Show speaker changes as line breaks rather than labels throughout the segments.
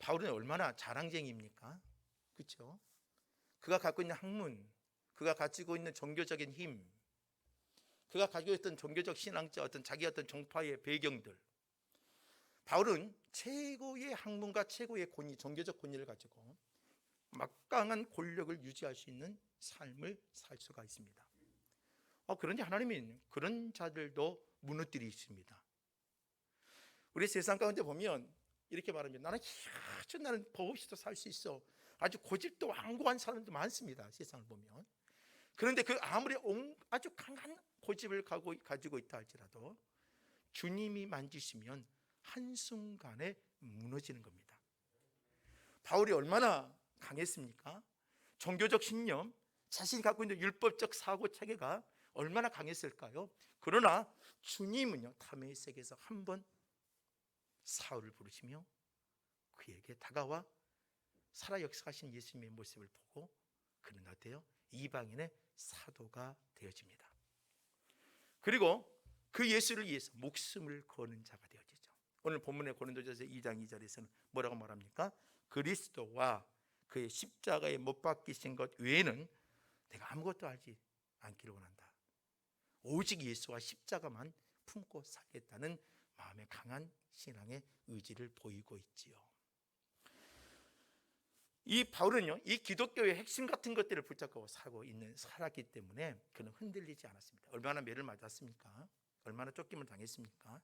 바울은 얼마나 자랑쟁이입니까? 그렇죠? 그가 갖고 있는 학문, 그가 가지고 있는 종교적인 힘, 그가 가지고 있던 종교적 신앙적 어떤 자기 어떤 종파의 배경들, 바울은 최고의 학문과 최고의 권위, 종교적 권위를 가지고 막강한 권력을 유지할 수 있는 삶을 살 수가 있습니다. 그런데 하나님은 그런 자들도 무너뜨리십니다. 우리 세상 가운데 보면 이렇게 말합니다. 나는 법 없이도 살 수 있어. 아주 고집도 완고한 사람도 많습니다. 세상을 보면. 그런데 그 아무리 아주 강한 고집을 가지고 있다 할지라도 주님이 만지시면 한순간에 무너지는 겁니다. 바울이 얼마나 강했습니까? 종교적 신념, 자신이 갖고 있는 율법적 사고 체계가 얼마나 강했을까요? 그러나 주님은요, 다메섹에서 한번 사울을 부르시며 그에게 다가와 살아 역사하신 예수님의 모습을 보고 그는 어때요? 이방인의 사도가 되어집니다. 그리고 그 예수를 위해서 목숨을 거는 자가 되어지죠. 오늘 본문의 고린도전서 2장 2절에서는 뭐라고 말합니까? 그리스도와 그의 십자가에 못 박히신 것 외에는 내가 아무것도 알지 않기를 원한다. 오직 예수와 십자가만 품고 살겠다는 마음의 강한 신앙의 의지를 보이고 있지요. 이 바울은요, 이 기독교의 핵심 같은 것들을 붙잡고 살았기 때문에 그는 흔들리지 않았습니다. 얼마나 매를 맞았습니까? 얼마나 쫓김을 당했습니까?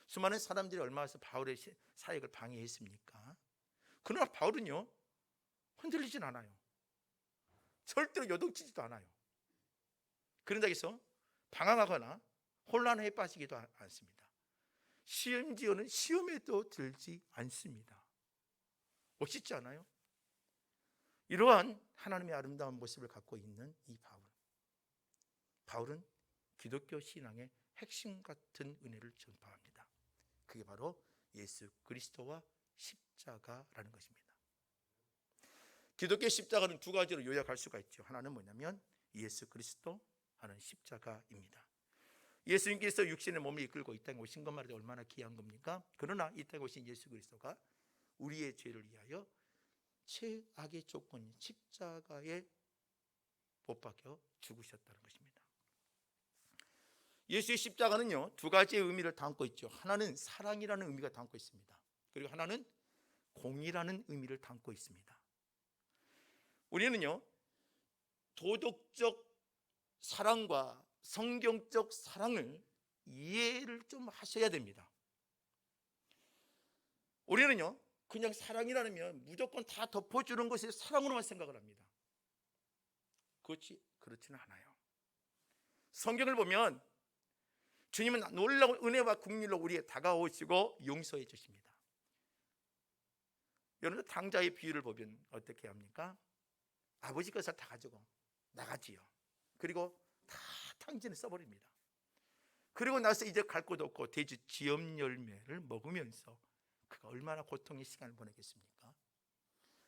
수많은 사람들이 얼마나 바울의 사역을 방해했습니까? 그러나 바울은요, 흔들리진 않아요. 절대로 요동치지도 않아요. 그런 데서 방황하거나 혼란에 빠지기도 않습니다. 심지어는 시험에도 들지 않습니다. 멋있지 않아요? 이러한 하나님의 아름다운 모습을 갖고 있는 이 바울은 기독교 신앙의 핵심 같은 은혜를 전파합니다. 그게 바로 예수 그리스도와 십자가라는 것입니다. 기독교 십자가는 두 가지로 요약할 수가 있죠. 하나는 뭐냐면 예수 그리스도, 하나는 십자가입니다. 예수님께서 육신의 몸을 이끌고 이 땅에 오신 것만 해도 얼마나 귀한 겁니까? 그러나 이 땅에 오신 예수 그리스도가 우리의 죄를 위하여 최악의 조건인 십자가에 못 박혀 죽으셨다는 것입니다. 예수의 십자가는요, 두 가지의 의미를 담고 있죠. 하나는 사랑이라는 의미가 담고 있습니다. 그리고 하나는 공의라는 의미를 담고 있습니다. 우리는요, 도덕적 사랑과 성경적 사랑을 이해를 좀 하셔야 됩니다. 우리는요, 그냥 사랑이라면 무조건 다 덮어주는 것이 사랑으로만 생각을 합니다. 그렇지는 않아요. 성경을 보면 주님은 놀라운 은혜와 긍휼로 우리에 다가오시고 용서해 주십니다. 여러분, 탕자의 비유를 보면 어떻게 합니까? 아버지 것을 다 가지고 나가지요. 그리고 다 탕진을 써버립니다. 그리고 나서 이제 갈 곳 없고 돼지 지엄 열매를 먹으면서 그가 얼마나 고통의 시간을 보내겠습니까?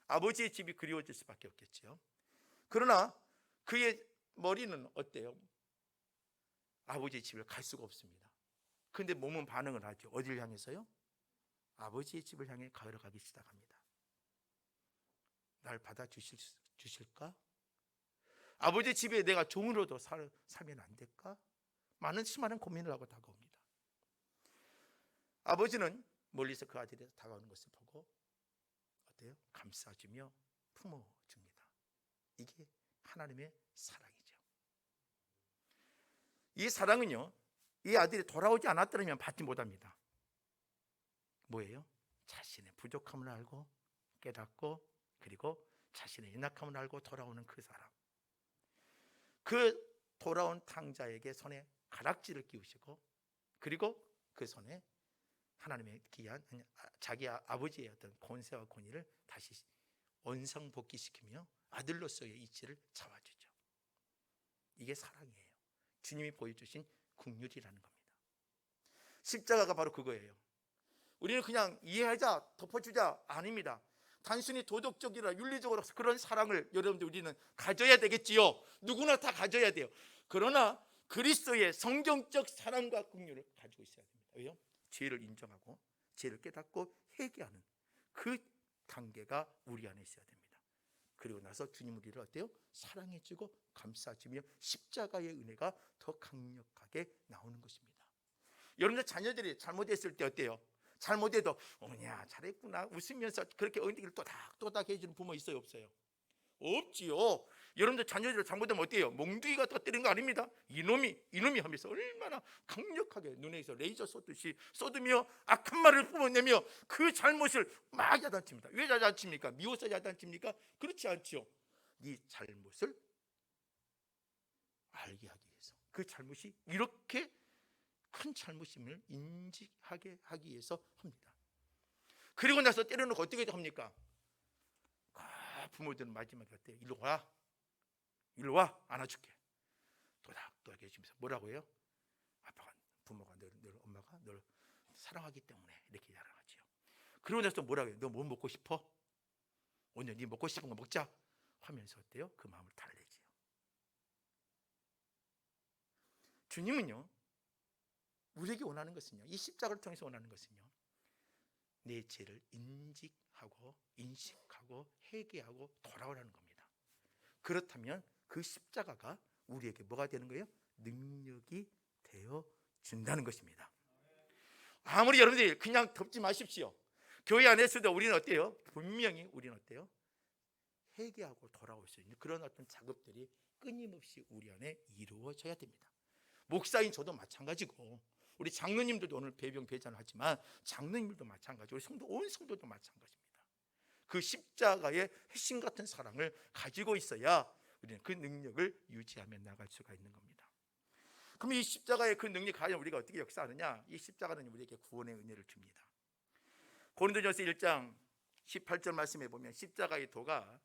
아버지의 집이 그리워질 수밖에 없겠죠. 그러나 그의 머리는 어때요? 아버지의 집을 갈 수가 없습니다. 그런데 몸은 반응을 하죠. 어디를 향해서요? 아버지의 집을 향해 걸어가기 시작합니다. 날 받아주실까? 아버지 집에 내가 종으로도 살면 안 될까? 많은 수많은 고민을 하고 다가옵니다. 아버지는 멀리서 그 아들이 다가오는 것을 보고 어때요? 감싸주며 품어줍니다. 이게 하나님의 사랑이죠. 이 사랑은요, 이 아들이 돌아오지 않았더라면 받지 못합니다. 뭐예요? 자신의 부족함을 알고 깨닫고 그리고 자신의 연약함을 알고 돌아오는 그 사람. 그 돌아온 탕자에게 손에 가락지를 끼우시고 그리고 그 손에 하나님의 귀한 자기 아버지의 어떤 권세와 권위를 다시 원상복귀시키며 아들로서의 이치를 잡아주죠. 이게 사랑이에요. 주님이 보여주신 긍휼이라는 겁니다. 십자가가 바로 그거예요. 우리는 그냥 이해하자, 덮어주자 아닙니다. 단순히 도덕적이나 윤리적으로 그런 사랑을 여러분들 우리는 가져야 되겠지요. 누구나 다 가져야 돼요. 그러나 그리스도의 성경적 사랑과 긍휼을 가지고 있어야 됩니다. 왜요? 죄를 인정하고 죄를 깨닫고 회개하는 그 단계가 우리 안에 있어야 됩니다. 그리고 나서 주님 우리를 어때요? 사랑해주고 감싸주며 십자가의 은혜가 더 강력하게 나오는 것입니다. 여러분들 자녀들이 잘못했을 때 어때요? 잘못해도 어머니야 잘했구나 웃으면서 그렇게 엉덩이를 또닥또닥 해주는 부모 있어요 없어요? 없지요. 여러분들 자녀들 잘못하면 어때요? 몽둥이가 터뜨린 거 아닙니다. 이놈이 하면서 얼마나 강력하게 눈에서 레이저 쏘듯이 쏘으며 악한 말을 뿜어내며 그 잘못을 막 야단칩니다. 왜 야단칩니까? 미워서 야단칩니까? 그렇지 않지요. 네 잘못을 알게 하기 위해서, 그 잘못이 이렇게 큰 잘못임을 인지하게 하기 위해서 합니다. 그리고 나서 때려놓고 어떻게 합니까? 부모들은 마지막에 어때요? 일로 와 안아줄게. 도닥도닥 해주면서 뭐라고 해요? 아빠가, 부모가 엄마가 널 사랑하기 때문에 이렇게 자랑하지요. 그러고 나서 뭐라고 해요? 너 뭐 먹고 싶어? 오늘 네 먹고 싶은 거 먹자 하면서 어때요? 그 마음을 달래지요. 주님은요, 우리에게 원하는 것은요, 이 십자가를 통해서 원하는 것은요, 내 죄를 인식하고 회개하고 돌아오라는 겁니다. 그렇다면 그 십자가가 우리에게 뭐가 되는 거예요? 능력이 되어 준다는 것입니다. 아무리 여러분들이 그냥 덮지 마십시오. 교회 안에서도 우리는 어때요? 분명히 우리는 어때요? 회개하고 돌아올 수 있는 그런 어떤 작업들이 끊임없이 우리 안에 이루어져야 됩니다. 목사인 저도 마찬가지고, 우리 장로님들도 오늘 배병 배찬을 하지만 장로님들도 마찬가지고, 우리 온 성도도 마찬가지입니다. 그 십자가의 핵심 같은 사랑을 가지고 있어야 우리는 그 능력을 유지하며 나갈 수가 있는 겁니다. 그럼 이 십자가의 그 능력이 과연 우리가 어떻게 역사하느냐? 이 십자가는 우리에게 구원의 은혜를 줍니다. 고린도전서 1장 18절 말씀에 보면 십자가의 도가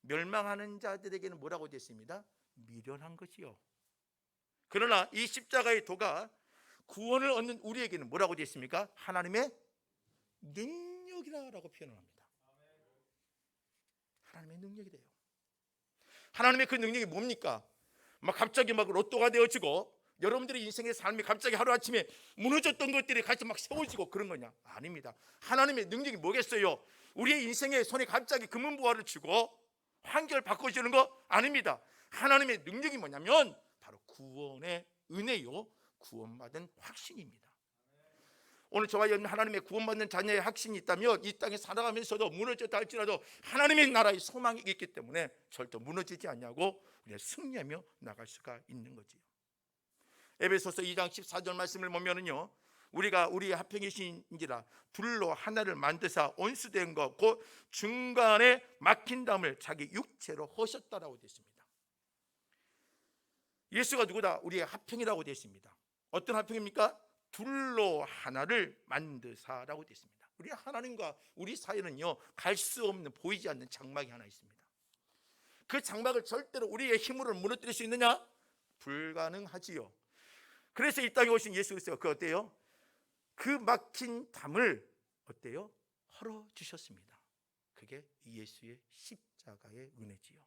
멸망하는 자들에게는 뭐라고 되어 있습니다? 미련한 것이요. 그러나 이 십자가의 도가 구원을 얻는 우리에게는 뭐라고 되어 있습니까? 하나님의 능력이라고 표현을 합니다. 하나님의 능력이 돼요. 하나님의 그 능력이 뭡니까? 갑자기 로또가 되어지고 여러분들의 인생의 삶이 갑자기 하루아침에 무너졌던 것들이 같이 세워지고 그런 거냐? 아닙니다. 하나님의 능력이 뭐겠어요? 우리의 인생의 손에 갑자기 금은보화를 주고 환경을 바꿔주는 거 아닙니다. 하나님의 능력이 뭐냐면 바로 구원의 은혜요, 구원받은 확신입니다. 오늘 저와 여러분 하나님의 구원받는 자녀의 확신이 있다면 이 땅에 살아가면서도 무너졌다 할지라도 하나님의 나라의 소망이 있기 때문에 절대 무너지지 않냐고 우리가 승리하며 나갈 수가 있는 거지요. 에베소서 2장 14절 말씀을 보면은요, 우리가 우리의 합평이신지라 둘로 하나를 만드사 온수된 것 곧 중간에 막힌 담을 자기 육체로 허셨다라고 되어 있습니다. 예수가 누구다? 우리의 합평이라고 되어 있습니다. 어떤 합평입니까? 둘로 하나를 만드사라고 되어 있습니다. 우리 하나님과 우리 사이는요, 갈 수 없는 보이지 않는 장막이 하나 있습니다. 그 장막을 절대로 우리의 힘으로 무너뜨릴 수 있느냐? 불가능하지요. 그래서 이 땅에 오신 예수 그리스도가 그 어때요? 그 막힌 담을 어때요? 헐어 주셨습니다. 그게 예수의 십자가의 은혜지요.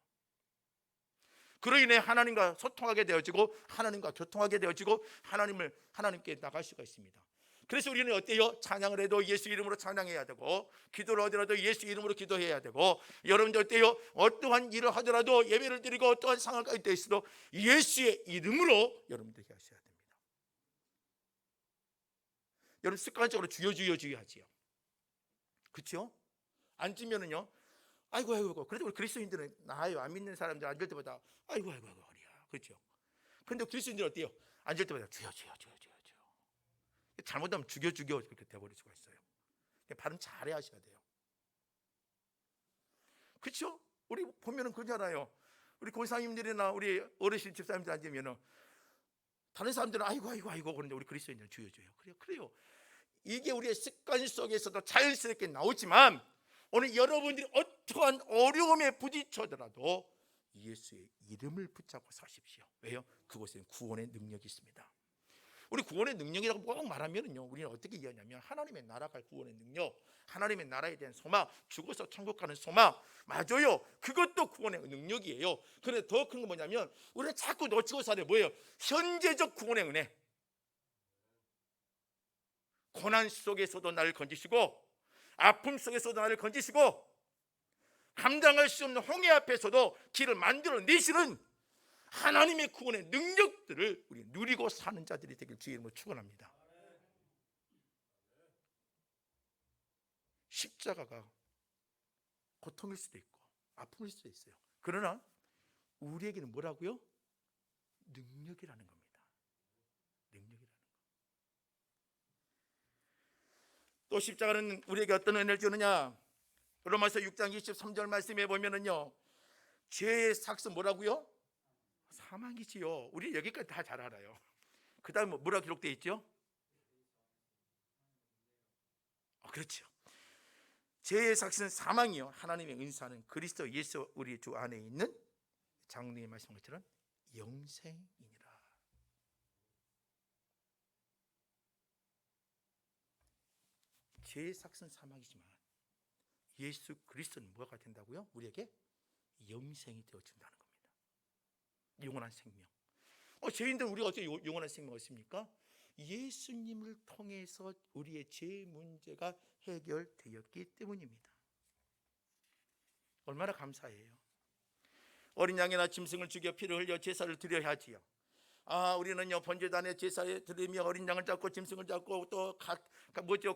그로 인해 하나님과 소통하게 되어지고 하나님과 교통하게 되어지고 하나님께 나갈 수가 있습니다. 그래서 우리는 어때요? 찬양을 해도 예수 이름으로 찬양해야 되고, 기도를 하더라도 예수 이름으로 기도해야 되고, 여러분들 어때요? 어떠한 일을 하더라도, 예배를 드리고 어떠한 상황까지 되어 있어도 예수의 이름으로 여러분들이 하셔야 됩니다. 여러분 습관적으로 주여 하지요. 그렇죠? 앉으면은요, 아이고 그래도 우리 그리스도인들은 나아요. 안 믿는 사람들 앉을 때마다 아이고 허리야. 그렇죠? 그런데 그리스도인들은 어때요? 앉을 때마다 주여. 잘못하면 죽여 이렇게 돼버릴 수가 있어요. 발음 잘해 하셔야 돼요. 그렇죠? 우리 보면은 그러잖아요. 우리 권사님들이나 우리 어르신 집사님들 앉으면은 다른 사람들은 아이고 그런데 우리 그리스도인들은 주여. 그래요. 이게 우리의 습관 속에서도 자연스럽게 나오지만, 오늘 여러분들이 어떠한 어려움에 부딪혀더라도 예수의 이름을 붙잡고 사십시오. 왜요? 그곳에는 구원의 능력이 있습니다. 우리 구원의 능력이라고 꼭 말하면요, 우리는 어떻게 이해하냐면 하나님의 나라가 구원의 능력, 하나님의 나라에 대한 소망, 죽어서 천국 가는 소망, 맞아요. 그것도 구원의 능력이에요. 그런데 더 큰 건 뭐냐면 우리는 자꾸 놓치고 살아요. 뭐예요? 현재적 구원의 은혜. 고난 속에서도 나를 건지시고 아픔 속에서도 나를 건지시고 감당할 수 없는 홍해 앞에서도 길을 만들어 내시는 하나님의 구원의 능력들을 우리 누리고 사는 자들이 되길 주의 이름으로 축원합니다. 십자가가 고통일 수도 있고 아픔일 수도 있어요. 그러나 우리에게는 뭐라고요? 능력이라는 겁니다. 능력이라는 거. 또 십자가는 우리에게 어떤 은혜를 주느냐? 로마서 6장 23절 말씀에 보면은요, 죄의 삭은 뭐라고요? 사망이지요. 우리 여기까지 다 잘 알아요. 그 다음 뭐라 기록되어 있죠? 그렇죠. 죄의 삭은 사망이요, 하나님의 은사는 그리스도 예수 우리 주 안에 있는 장로님이 말씀한 것처럼 영생이니라. 죄의 삭은 사망이지만 예수 그리스도는 뭐가 된다고요? 우리에게 영생이 되어준다는 겁니다. 영원한 생명. 죄인들 우리가 어떻게 영원한 생명을 얻습니까? 예수님을 통해서 우리의 죄 문제가 해결되었기 때문입니다. 얼마나 감사해요. 어린 양이나 짐승을 죽여 피를 흘려 제사를 드려야 하지요. 우리는요 번제단에 제사에 드리며 어린 양을 잡고 짐승을 잡고 또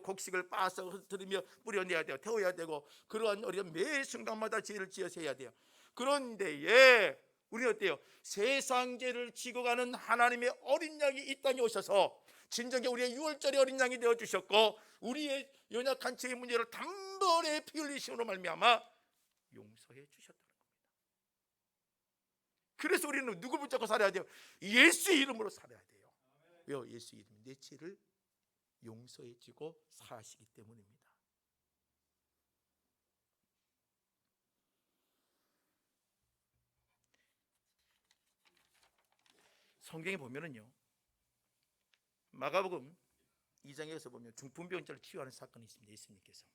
곡식을 빻아서 드리며 뿌려내야 돼요. 태워야 되고 그러한 우리가 매 순간마다 죄를 지어서 해야 돼요. 그런데 우리 어때요? 세상 죄를 지고 가는 하나님의 어린 양이 이 땅에 오셔서 진정에 우리의 유월절의 어린 양이 되어 주셨고 우리의 연약한 죄의 문제를 단번에 피 흘리심으로 말미암아 용서해 주셨다는 겁니다. 그래서 우리는 누구 붙잡고 살아야 돼요? 예수 이름으로 살아야 돼요. 왜요? 예수 이름 내 죄를 용서해 주고 사시기 때문입니다. 성경에 보면은요, 마가복음 2장에서 보면 중풍병자를 치유하는 사건이 있습니다. 예수님께서.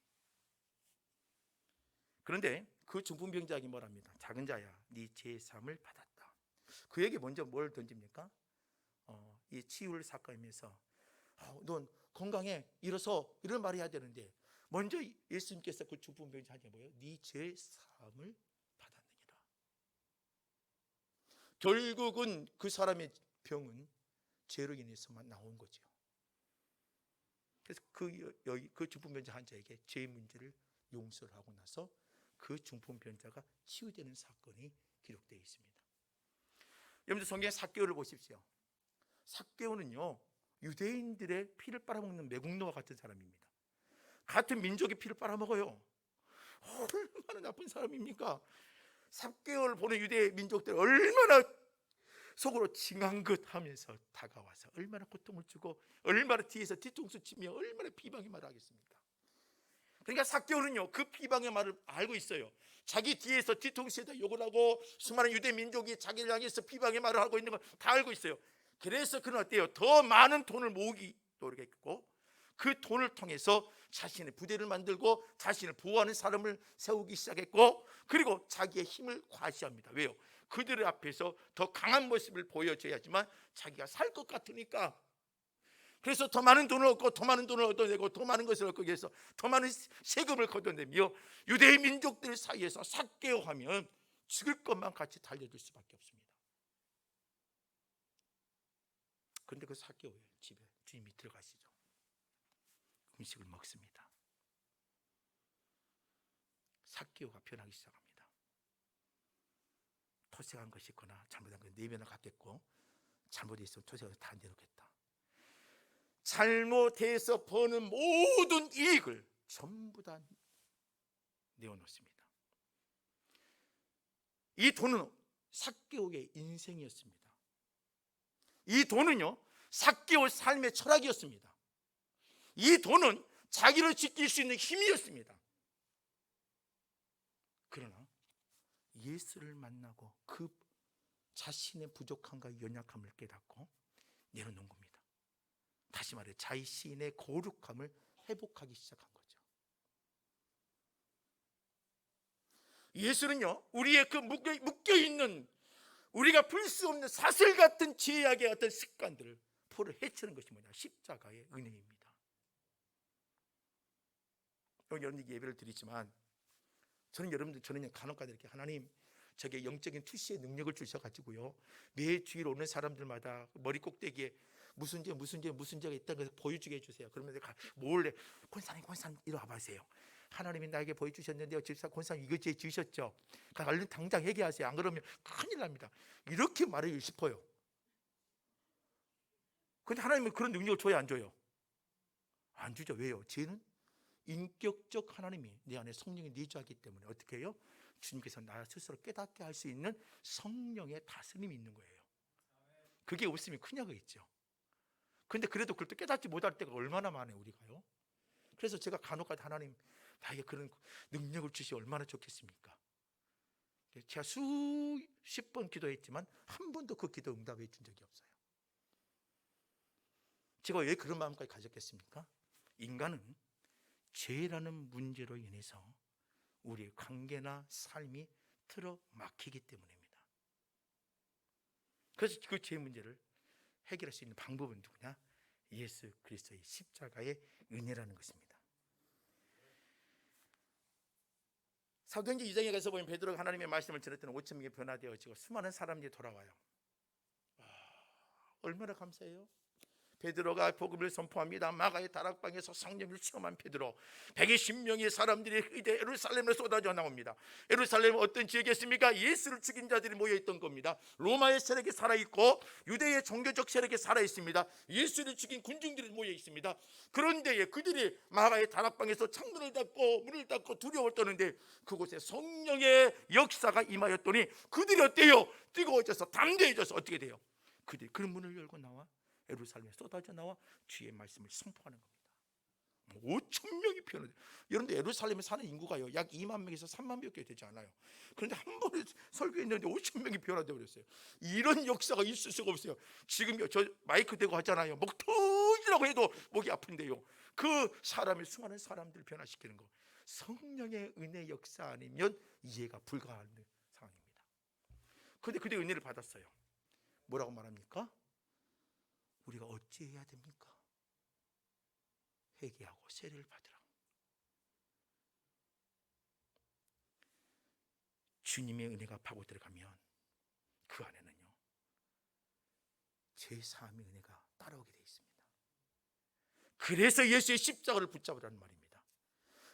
그런데 그 중풍병자에게 뭐랍니다? 작은 자야, 네 죄 사함을 받았다. 그에게 먼저 뭘 던집니까? 이 치유를 사건이면서 넌 건강해, 일어서, 이런 말을 해야 되는데 먼저 예수님께서 그 중풍병자에게 뭐예요? 네 죄 사함을 받았느니라. 결국은 그 사람의 병은 죄로 인해서만 나온 거죠. 그래서 그 중풍병자 환자에게 죄 문제를 용서를 하고 나서 그 중풍병자가 치유되는 사건이 기록되어 있습니다. 여러분들 성경의 삭개오를 보십시오. 삭개오는요 유대인들의 피를 빨아먹는 매국노와 같은 사람입니다. 같은 민족의 피를 빨아먹어요. 얼마나 나쁜 사람입니까? 삭개오를 보는 유대 민족들 얼마나 속으로 징한긋 하면서 다가와서 얼마나 고통을 주고 얼마나 뒤에서 뒤통수 치며 얼마나 비방의 말을 하겠습니까? 그러니까 삭개오는요 그 비방의 말을 알고 있어요. 자기 뒤에서 뒤통수에다 욕을 하고 수많은 유대 민족이 자기를 향해서 비방의 말을 하고 있는 걸 다 알고 있어요. 그래서 그는 어때요? 더 많은 돈을 모으기 노력했고 그 돈을 통해서 자신의 부대를 만들고 자신을 보호하는 사람을 세우기 시작했고 그리고 자기의 힘을 과시합니다. 왜요? 그들 앞에서 더 강한 모습을 보여줘야지만 자기가 살 것 같으니까. 그래서 더 많은 돈을 얻고 더 많은 돈을 얻어내고 더 많은 것을 얻기 위해서 더 많은 세금을 걷어내며 유대인 민족들 사이에서 삭개오 하면 죽을 것만 같이 달려들 수밖에 없습니다. 그런데 그 삭개오의 집에 주님이 들어가시죠. 음식을 먹습니다. 삭개오가 변하기 시작합니다. 토색한 것이 있거나 잘못한 건 내면을 갖겠고 잘못이 있으면 토색을 다 내놓겠다. 잘못해서 버는 모든 이익을 전부 다 내어놓습니다. 이 돈은 삭개오의 인생이었습니다. 이 돈은요 삭개오 삶의 철학이었습니다. 이 돈은 자기를 지킬 수 있는 힘이었습니다. 그러나 예수를 만나고 그 자신의 부족함과 연약함을 깨닫고 내려놓은 겁니다. 다시 말해 자신의 거룩함을 회복하기 시작한 거죠. 예수는요 우리의 그 묶여있는 우리가 풀 수 없는 사슬 같은 죄악의 어떤 습관들을 포를 해치는 것이 뭐냐? 십자가의 은혜입니다. 여러분들 예배를 드리지만 저는 간혹가다 이렇게 하나님 저게 영적인 투시의 능력을 주셔가지고요 매 주일 오는 사람들마다 머리 꼭대기에 무슨 죄가 있다는 것을 보여주게 해주세요. 그러면 내가 몰래 권사님 이리 와보세요. 하나님이 나에게 보여주셨는데요 집사 권사님 이거 죄 지으셨죠? 얼른 당장 회개하세요. 안 그러면 큰일 납니다. 이렇게 말하고 싶어요. 근데 하나님은 그런 능력을 줘야 안 줘요? 안 주죠. 왜요? 죄는 인격적 하나님이 내 안에 성령이 내주하기 때문에 어떻게 해요? 주님께서 나 스스로 깨닫게 할 수 있는 성령의 다스림이 있는 거예요. 그게 없으면 큰약이 있죠. 근데 그래도 그걸 또 깨닫지 못할 때가 얼마나 많아요 우리가요. 그래서 제가 간혹가다 하나님 나에게 그런 능력을 주시 얼마나 좋겠습니까? 제가 수십 번 기도했지만 한 번도 그 기도 응답해 준 적이 없어요. 제가 왜 그런 마음까지 가졌겠습니까? 인간은 죄라는 문제로 인해서 우리의 관계나 삶이 틀어 막히기 때문입니다. 그래서 그 죄 문제를 해결할 수 있는 방법은 누구냐? 예수 그리스도의 십자가의 은혜라는 것입니다. 사도행전 2장에 가서 보면 베드로가 하나님의 말씀을 전했더니 5,000명이 변화되어지고 수많은 사람들이 돌아와요. 얼마나 감사해요. 베드로가 복음을 선포합니다. 마가의 다락방에서 성령을 체험한 베드로 120명의 사람들이 이제 예루살렘으로 쏟아져 나옵니다. 예루살렘은 어떤 지역이었습니까? 예수를 죽인 자들이 모여있던 겁니다. 로마의 세력이 살아있고 유대의 종교적 세력이 살아있습니다. 예수를 죽인 군중들이 모여있습니다. 그런데 그들이 마가의 다락방에서 창문을 닫고 문을 닫고 두려움을 떠는데 그곳에 성령의 역사가 임하였더니 그들이 어때요? 뜨거워져서 담대해져서 어떻게 돼요? 그들이 그 문을 열고 나와 예루살렘에 쏟아져 나와 주의 말씀을 선포하는 겁니다. 5,000명이 변화돼요. 여러분들 예루살렘에 사는 인구가요 약 2만 명에서 3만 명밖에 되지 않아요. 그런데 한 번에 설교했는데 5,000명이 변화되어 버렸어요. 이런 역사가 있을 수가 없어요. 지금 저 마이크 대고 하잖아요. 목 터지라고 해도 목이 아픈데요 그 사람이 수많은 사람들을 변화시키는 거 성령의 은혜 역사 아니면 이해가 불가하는 상황입니다. 그런데 그들 은혜를 받았어요. 뭐라고 말합니까? 우리가 어찌해야 됩니까? 회개하고 세례를 받으라. 주님의 은혜가 파고 들어가면 그 안에는요 제3의 은혜가 따라오게 되어 있습니다. 그래서 예수의 십자가를 붙잡으라는 말입니다.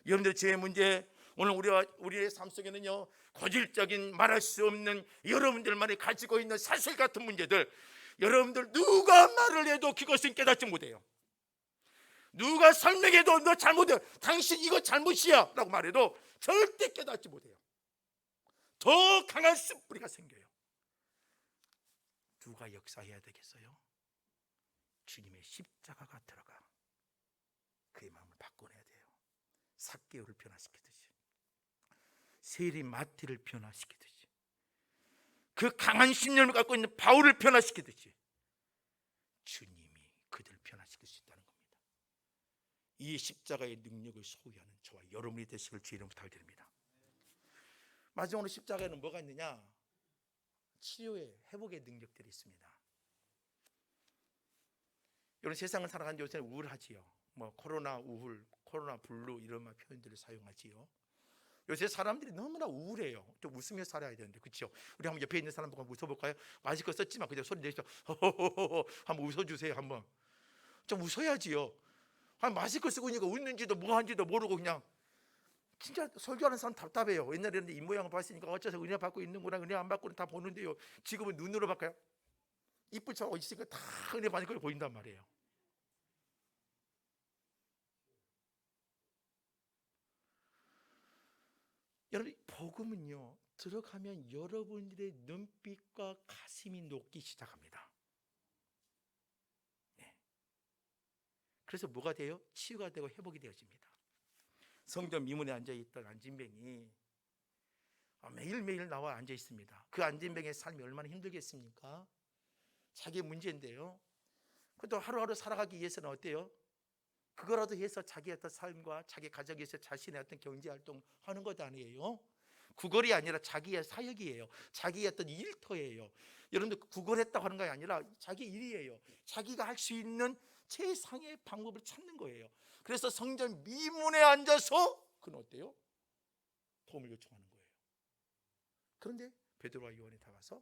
여러분들 죄의 문제 오늘 우리의 삶 속에는요 고질적인 말할 수 없는 여러분들만이 가지고 있는 사실 같은 문제들 여러분들 누가 말을 해도 그것은 깨닫지 못해요. 누가 설명해도 너 잘못해 당신 이거 잘못이야 라고 말해도 절대 깨닫지 못해요. 더 강한 쓴뿌리가 생겨요. 누가 역사해야 되겠어요? 주님의 십자가가 들어가 그의 마음을 바꿔내야 돼요. 삭개오를 변화시키듯이 세리 마티를 변화시키듯이 그 강한 신념을 갖고 있는 바울을 변화시키듯이 주님이 그들을 변화시킬 수 있다는 겁니다. 이 십자가의 능력을 소유하는 저와 여러분이 되시길 주의 이름으로 부탁드립니다. 마지막으로 십자가에는 뭐가 있느냐? 치료의 회복의 능력들이 있습니다. 여러분 세상을 살아가는 요새 우울하지요. 코로나 우울, 코로나 블루 이런 표현들을 사용하지요. 요새 사람들이 너무나 우울해요. 좀 웃으며 살아야 되는데 그렇죠? 우리 한번 옆에 있는 사람 보고 웃어볼까요? 마스크 썼지만 그냥 소리 내시죠. 호호호호 한번 웃어주세요. 한번 좀 웃어야지요. 마스크 쓰고 있으니까 웃는지도 뭐 하는지도 모르고 그냥 진짜 설교하는 사람 답답해요. 옛날에는 이 모양을 봤으니까 어째서 은혜 받고 있는구나 은혜 안 받고는 다 보는데요 지금은 눈으로 볼까요? 이쁜 척하고 있으니까 다 은혜 받는 걸 보인단 말이에요. 여러분 복음은요 들어가면 여러분들의 눈빛과 가슴이 녹기 시작합니다. 네. 그래서 뭐가 돼요? 치유가 되고 회복이 되어집니다. 성전 미문에 앉아있던 안진뱅이 매일매일 나와 앉아있습니다. 그 안진뱅이의 삶이 얼마나 힘들겠습니까? 자기의 문제인데요 그래도 하루하루 살아가기 위해서는 어때요? 그거라도 해서 자기의 어떤 삶과 자기 가정에서 자신의 어떤 경제활동 하는 것 아니에요? 구걸이 아니라 자기의 사역이에요. 자기의 어떤 일터예요. 여러분들 구걸했다고 하는 게 아니라 자기 일이에요. 자기가 할 수 있는 최상의 방법을 찾는 거예요. 그래서 성전 미문에 앉아서 그는 어때요? 도움을 요청하는 거예요. 그런데 베드로와 요한이 다가서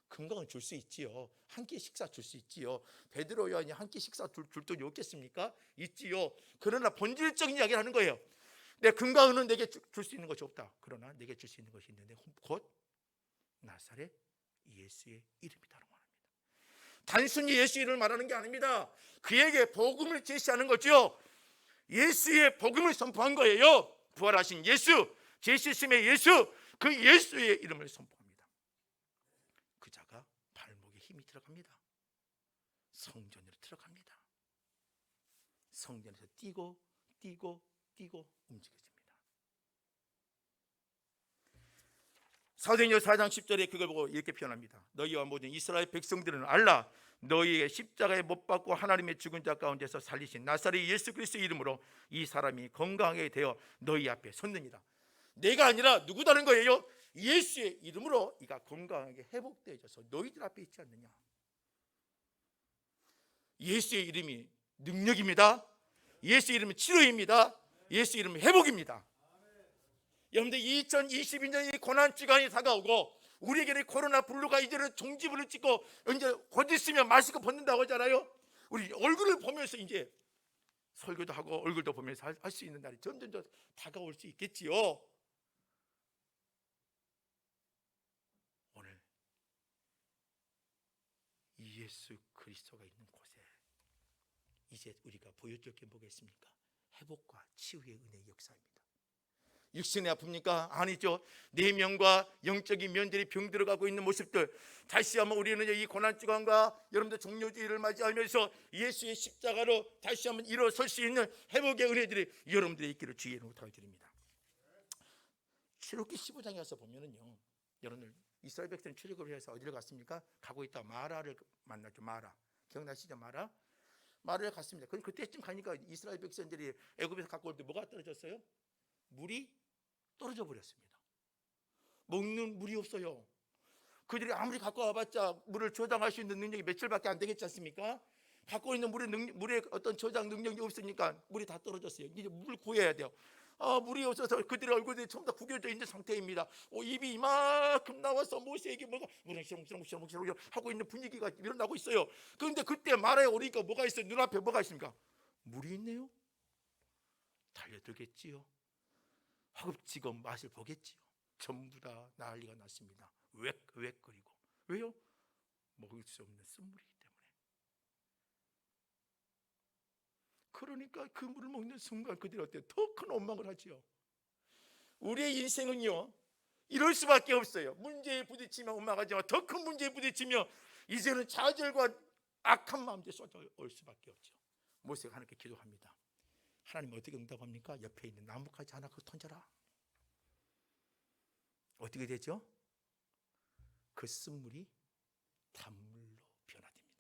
건강을 줄 수 있지요. 한 끼 식사 줄 수 있지요. 베드로 요한이 한 끼 식사 줄 돈이 없겠습니까? 있지요. 그러나 본질적인 이야기를 하는 거예요. 내 건강은 내게 줄 수 있는 것이 없다. 그러나 내게 줄 수 있는 것이 있는데 곧 나사렛 예수의 이름이다라고 말합니다. 단순히 예수 이름을 말하는 게 아닙니다. 그에게 복음을 제시하는 거죠. 예수의 복음을 선포한 거예요. 부활하신 예수, 제시심의 예수, 그 예수의 이름을 선포합니다. 그 자가 발목에 힘이 들어갑니다. 성전으로 들어갑니다. 성전에서 뛰고 움직여집니다. 사도행전 4장 10절에 그걸 보고 이렇게 표현합니다. 너희와 모든 이스라엘 백성들은 알라, 너희의 십자가에 못 박고 하나님의 죽은 자 가운데서 살리신 나사렛 예수 그리스도의 이름으로 이 사람이 건강하게 되어 너희 앞에 섰느니라. 내가 아니라 누구 다른 거예요? 예수의 이름으로 이가 건강하게 회복되어져서 너희들 앞에 있지 않느냐. 예수의 이름이 능력입니다. 예수의 이름은 치료입니다. 예수의 이름은 회복입니다. 여러분들 2022년 이 고난주간이 다가오고 우리에게는 코로나 블루가 이제는 종지부를 찍고 이제 곧 있으면 마스크 벗는다고 하잖아요. 우리 얼굴을 보면서 이제 설교도 하고 얼굴도 보면서 할 수 있는 날이 점점 더 다가올 수 있겠지요. 오늘 예수 그리스도가 있는 곳에 이제 우리가 보여줄 게 뭐겠습니까? 회복과 치유의 은혜의 역사입니다. 육신이 아픕니까? 아니죠. 내면과 영적인 면들이 병들어가고 있는 모습들, 다시 한번 우리는 이 고난주간과 여러분들 종료주의를 맞이하면서 예수의 십자가로 다시 한번 일어설 수 있는 회복의 은혜들이 여러분들의 있기를 주의 이름으로 부탁드립니다. 출애굽기 15장에 와서 보면은요, 여러분들 이스라엘 백성이 출애굽을 해서 어디를 갔습니까? 가고 있다 마라를 만났죠. 마라, 기억나시죠? 마라를 갔습니다. 그때쯤 가니까 이스라엘 백성들이 애굽에서 갖고 올 때 뭐가 떨어졌어요? 물이 떨어져 버렸습니다. 먹는 물이 없어요. 그들이 아무리 갖고 와봤자 물을 저장할 수 있는 능력이 며칠밖에 안 되겠지 않습니까? 갖고 있는 물의 어떤 저장 능력이 없으니까 물이 다 떨어졌어요. 이제 물을 구해야 돼요. 물이 없어서 그들의 얼굴이 전부 다 구겨져 있는 상태입니다. 입이 이만큼 나와서 모세에게 뭐가 무렁시렁 하고 있는 분위기가 일어나고 있어요. 그런데 그때 말에 오니까 뭐가 있어요? 눈앞에 뭐가 있습니까? 물이 있네요. 달려들겠지요. 허겁지겁 맛을 보겠지요. 전부 다 난리가 났습니다. 웩웩거리고. 왜요? 먹을 수 없는 쓴물이기 때문에. 그러니까 그 물을 먹는 순간 그들이 어때요? 더 큰 원망을 하지요. 우리의 인생은요, 이럴 수밖에 없어요. 문제에 부딪히면 원망하지만 더 큰 문제에 부딪히면 이제는 좌절과 악한 마음들이 쏟아올 수밖에 없죠. 모세가 하나님께 기도합니다. 하나님 어떻게 응답합니까? 옆에 있는 나뭇가지 하나 그거 던져라. 어떻게 되죠? 그 쓴물이 단물로 변화됩니다.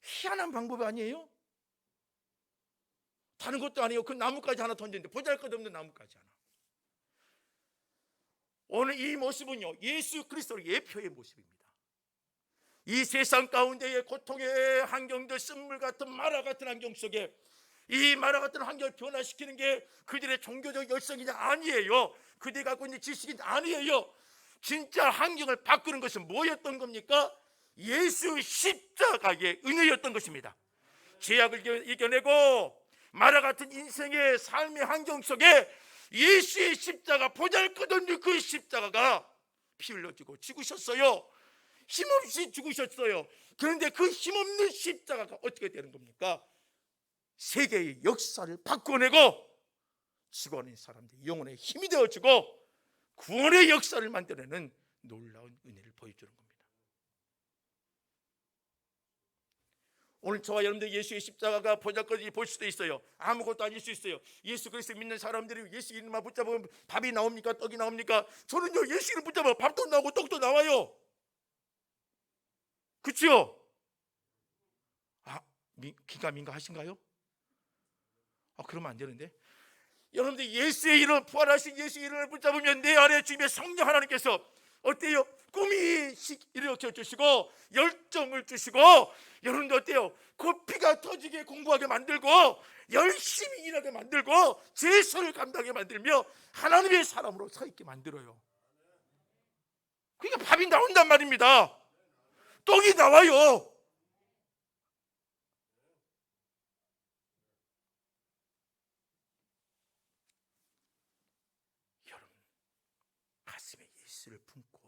희한한 방법이 아니에요? 다른 것도 아니에요. 그 나뭇가지 하나 던졌는데 보잘것없는 나뭇가지 하나. 오늘 이 모습은요, 예수 그리스도의 예표의 모습입니다. 이 세상 가운데의 고통의 환경들, 쓴물 같은 마라 같은 환경 속에 이 마라 같은 환경을 변화시키는 게 그들의 종교적 열성이 아니에요. 그들이 갖고 있는 지식이 아니에요. 진짜 환경을 바꾸는 것은 뭐였던 겁니까? 예수 십자가의 은혜였던 것입니다. 죄악을 이겨내고 마라 같은 인생의 삶의 환경 속에 예수의 십자가, 보잘것없는 그 십자가가 피 흘려지고 죽으셨어요. 힘없이 죽으셨어요. 그런데 그 힘없는 십자가가 어떻게 되는 겁니까? 세계의 역사를 바꿔내고 죽어가는 사람들이 영혼의 힘이 되어주고 구원의 역사를 만들어내는 놀라운 은혜를 보여주는 겁니다. 오늘 저와 여러분들 예수의 십자가가 보잘것없이 볼 수도 있어요. 아무것도 아닐 수 있어요. 예수 그리스도 믿는 사람들이 예수 이름만 붙잡으면 밥이 나옵니까? 떡이 나옵니까? 저는요, 예수 이름 붙잡으면 밥도 나오고 떡도 나와요. 그렇죠? 기가 민가하신가요? 그러면 안 되는데. 여러분들 예수의 이름, 부활하신 예수의 이름을 붙잡으면 내 안에 주님의 성령 하나님께서 어때요? 꿈이 일으켜 주시고 열정을 주시고 여러분들 어때요? 코피가 터지게 공부하게 만들고 열심히 일하게 만들고 제사를 감당하게 만들며 하나님의 사람으로 서 있게 만들어요. 그러니까 밥이 나온단 말입니다. 떡이 나와요. 여러분 가슴에 예수를 품고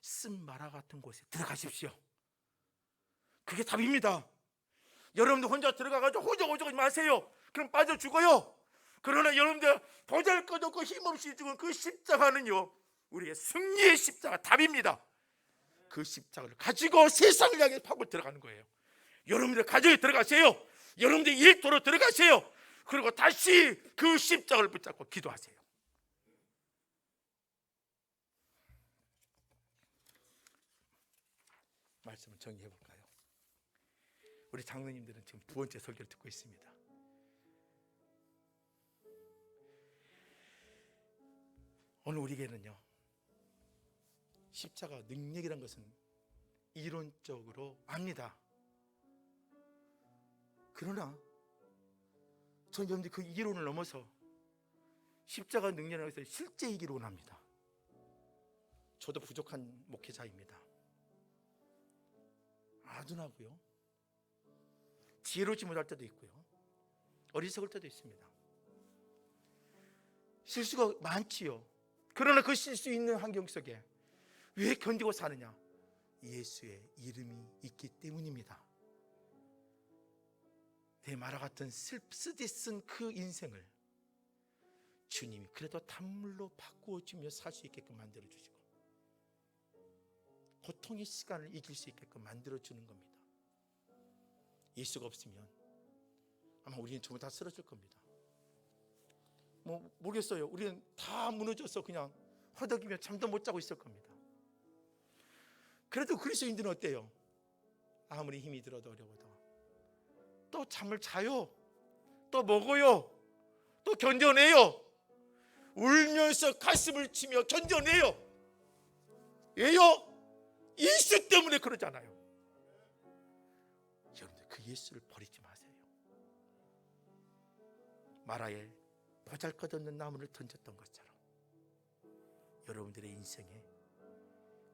쓴 마라 같은 곳에 들어가십시오. 그게 답입니다. 여러분들 혼자 들어가가지고 호적호적하지 마세요. 그럼 빠져 죽어요. 그러나 여러분들 보잘것없고 힘없이 죽은 그 십자가는요, 우리의 승리의 십자가, 답입니다. 그 십자가를 가지고 세상을 향해 파고 들어가는 거예요. 여러분들 가정에 들어가세요. 여러분들 일터로 들어가세요. 그리고 다시 그 십자가를 붙잡고 기도하세요. 말씀을 정리해 볼까요? 우리 장로님들은 지금 두 번째 설교를 듣고 있습니다. 오늘 우리에게는요, 십자가 능력이란 것은 이론적으로 압니다. 그러나 전 여러분들 그 이론을 넘어서 십자가 능력이라는 것을 실제이기를 원합니다. 저도 부족한 목회자입니다. 아둔하고요, 지혜롭지 못할 때도 있고요, 어리석을 때도 있습니다. 실수가 많지요. 그러나 그 실수 있는 환경 속에 왜 견디고 사느냐? 예수의 이름이 있기 때문입니다. 내 마라 같은 쓰디 쓴 그 인생을 주님이 그래도 단물로 바꾸어주며 살 수 있게끔 만들어주시고 고통의 시간을 이길 수 있게끔 만들어주는 겁니다. 예수가 없으면 아마 우리는 전부 다 쓰러질 겁니다. 모르겠어요. 우리는 다 무너져서 그냥 허덕이며 잠도 못 자고 있을 겁니다. 그래도 그리스도인들은 어때요? 아무리 힘이 들어도 어려워도 또 잠을 자요. 또 먹어요. 또 견뎌내요. 울면서 가슴을 치며 견뎌내요. 왜요? 예수 때문에 그러잖아요. 여러분들 그 예수를 버리지 마세요. 마라에 보잘것없는 나무를 던졌던 것처럼 여러분들의 인생에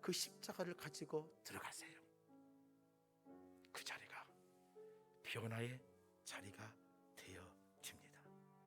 그 십자가를 가지고 들어가세요. 그 자리가 변화의 자리가